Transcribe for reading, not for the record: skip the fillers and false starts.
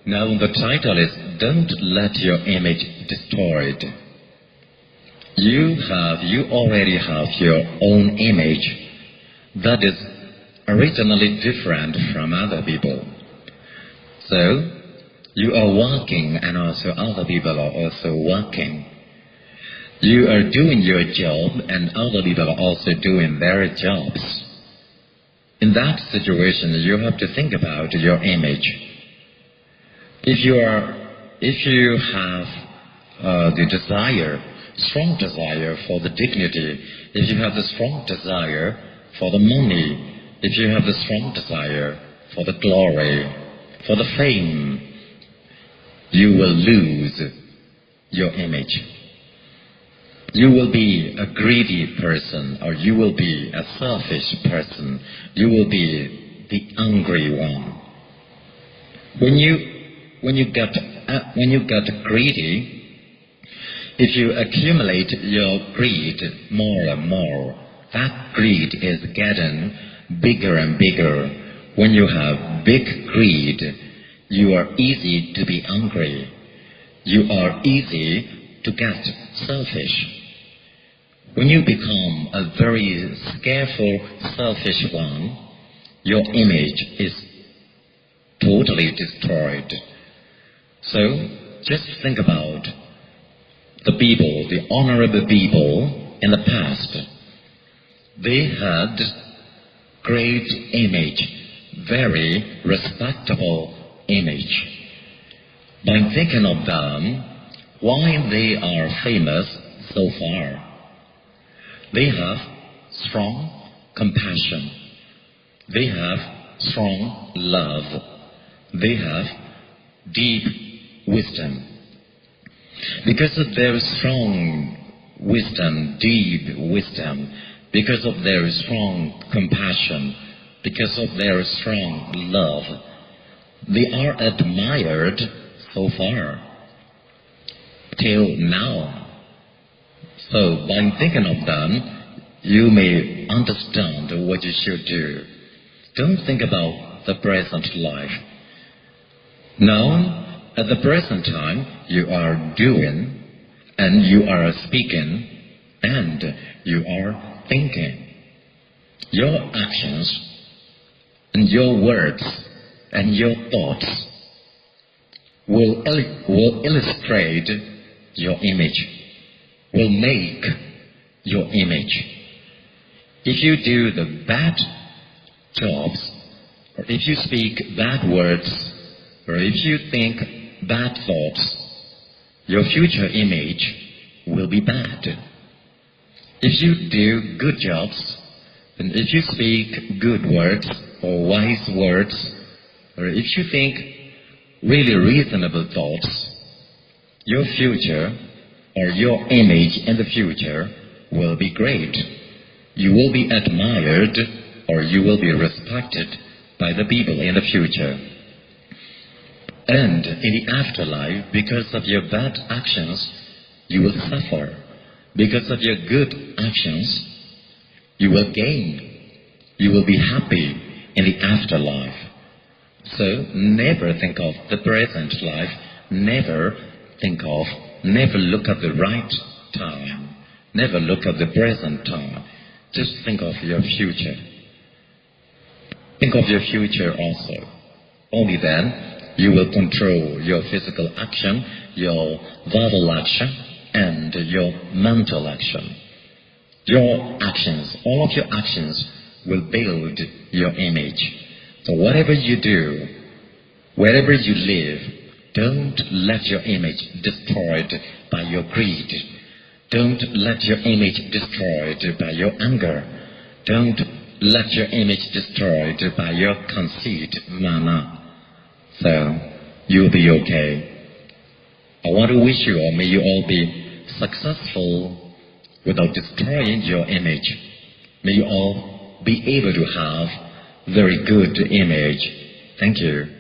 Now the title is Don't Let Your Image Destroyed. You already have your own image that is originally different from other people. So, you are working and also other people are also working. You are doing your job and other people are also doing their jobs. In that situation, you have to think about your image. If you have the desire, strong desire for the dignity, if you have the strong desire for the money, if you have the strong desire for the glory, for the fame, you will lose your image. You will be a greedy person, or you will be a selfish person. You will be the angry one. When you get greedy, if you accumulate your greed more and more, that greed is getting bigger and bigger. When you have big greed, you are easy to be angry. You are easy to get selfish. When you become a very scareful, selfish one, your image is totally destroyed. So, just think about the people, the honorable people in the past. They had great image, very respectable image. By thinking of them, why they are famous so far? They have strong compassion. They have strong love. They have deep wisdom. Because of their strong wisdom, deep wisdom, because of their strong compassion, because of their strong love, they are admired so far, till now. So, by thinking of them, you may understand what you should do. Don't think about the present life. Now, at the present time, you are doing, and you are speaking, and you are thinking. Your actions, and your words, and your thoughts will illustrate your image, will make your image. If you do the bad jobs, or if you speak bad words, or if you think bad thoughts, your future image will be bad. If you do good jobs, and if you speak good words or wise words, or if you think really reasonable thoughts, your future or your image in the future will be great. You will be admired or you will be respected by the people in the future. And in the afterlife, because of your bad actions, you will suffer. Because of your good actions, you will gain. You will be happy in the afterlife. So never think of the present life. Never look at the right time. Never look at the present time. Just think of your future. Think of your future also. Only then you will control your physical action, your verbal action, and your mental action. Your actions, all of your actions will build your image. So whatever you do, wherever you live, don't let your image destroyed by your greed. Don't let your image destroyed by your anger. Don't let your image destroyed by your conceit, mana. So, you'll be okay. I want to wish you all, may you all be successful without destroying your image. May you all be able to have very good image. Thank you.